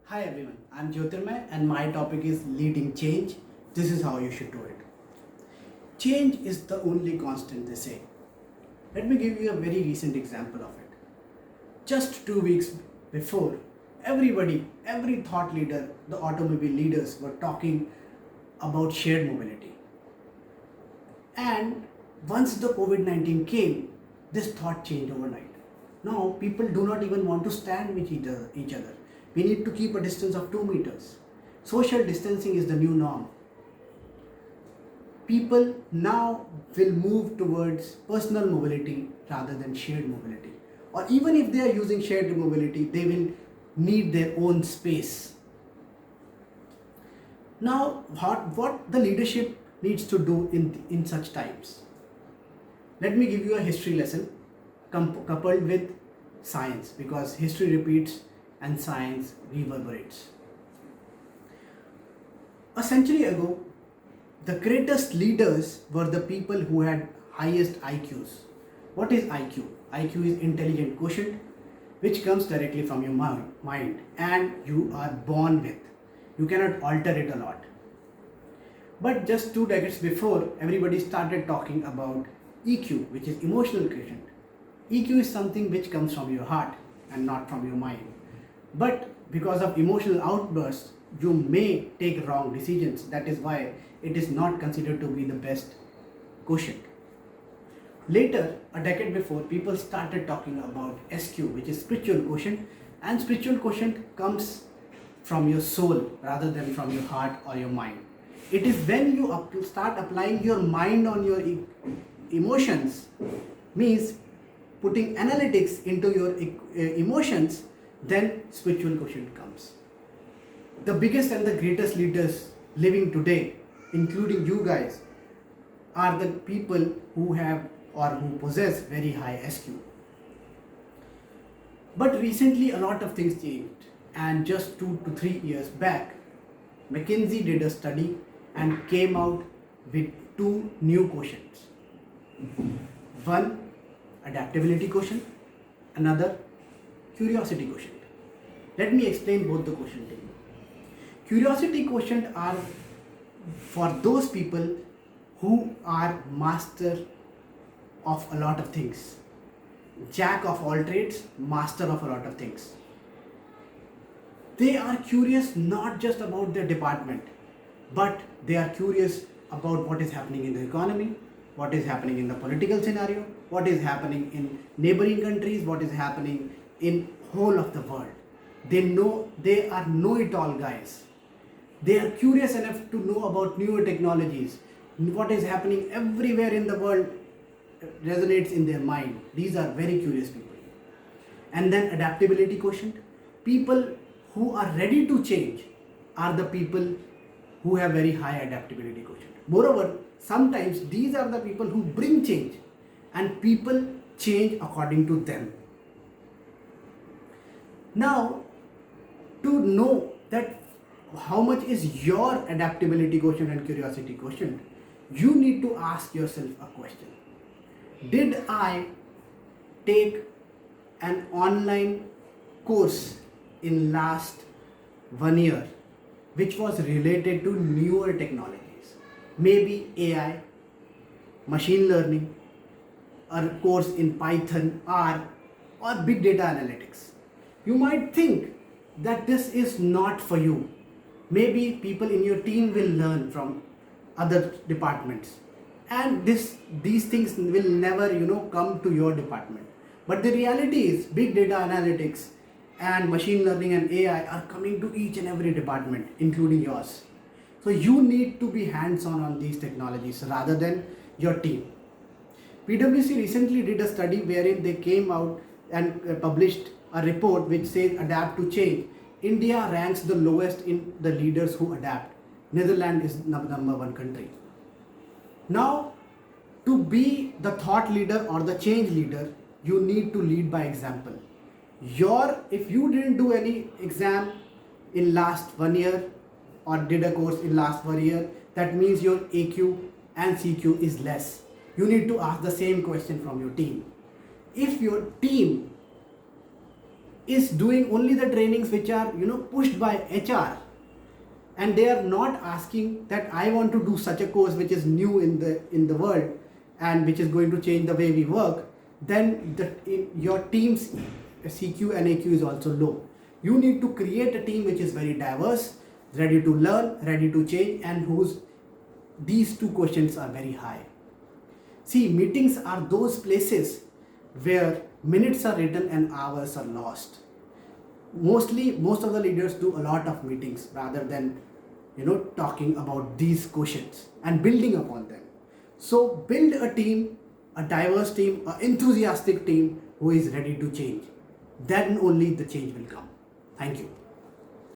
Hi everyone, I'm Jyotirmay and my topic is leading change. This is how you should do it. Change is the only constant, they say. Let me give you a very recent example of it. Just 2 weeks before, every thought leader, the automobile leaders were talking about shared mobility. And once the COVID-19 came, this thought changed overnight. Now people do not even want to stand with each other. We need to keep a distance of 2 meters. Social distancing is the new norm. People now will move towards personal mobility rather than shared mobility. Or even if they are using shared mobility, they will need their own space. Now, what the leadership needs to do in such times? Let me give you a history lesson coupled with science, because history repeats and science reverberates. A century ago, the greatest leaders were the people who had highest IQs. What is IQ? IQ is intelligent quotient, which comes directly from your mind and you are born with. You cannot alter it a lot. But just 2 decades before, everybody started talking about EQ, which is emotional quotient. EQ is something which comes from your heart and not from your mind. But because of emotional outbursts, you may take wrong decisions. That is why it is not considered to be the best quotient. Later, a decade before, people started talking about SQ, which is spiritual quotient, and spiritual quotient comes from your soul rather than from your heart or your mind. It is when you start applying your mind on your emotions, means putting analytics into your emotions, then spiritual quotient comes. The biggest and the greatest leaders living today, including you guys, are the people who have or who possess very high SQ. But recently a lot of things changed, and just 2 to 3 years back, McKinsey did a study and came out with 2 new quotients. One, adaptability quotient, another, curiosity quotient. Let me explain both the quotient to you. Curiosity quotient are for those people who are master of a lot of things. Jack of all trades, master of a lot of things. They are curious not just about their department, but they are curious about what is happening in the economy, what is happening in the political scenario, what is happening in neighboring countries, what is happening in whole of the world. They are know-it-all guys. They are curious enough to know about newer technologies. What is happening everywhere in the world resonates in their mind. These are very curious people. And then adaptability quotient. People who are ready to change are the people who have very high adaptability quotient. Moreover, sometimes these are the people who bring change and people change according to them. Now, to know that how much is your adaptability quotient and curiosity quotient, you need to ask yourself a question. Did I take an online course in last 1 year which was related to newer technologies? Maybe AI, machine learning, or a course in Python, R, or big data analytics. You might think that this is not for you. Maybe people in your team will learn from other departments, and these things will never come to your department. But the reality is big data analytics and machine learning and AI are coming to each and every department, including yours. So you need to be hands-on on these technologies rather than your team. PwC recently did a study wherein they came out and published a report which says adapt to change. India ranks the lowest in the leaders who adapt. Netherlands is number 1 country. Now, to be the thought leader or the change leader, you need to lead by example. If you didn't do any exam in last 1 year or did a course in last 1 year, that means your AQ and CQ is less. You need to ask the same question from your team. If your team is doing only the trainings which are pushed by HR, and they are not asking that I want to do such a course which is new in the world and which is going to change the way we work, then your team's CQ and AQ is also low. You need to create a team which is very diverse, ready to learn, ready to change, and whose these two questions are very high. See, meetings are those places where minutes are written and hours are lost. Most of the leaders do a lot of meetings rather than talking about these questions and building upon them. So build a team, a diverse team, an enthusiastic team who is ready to change. Then only the change will come. Thank you.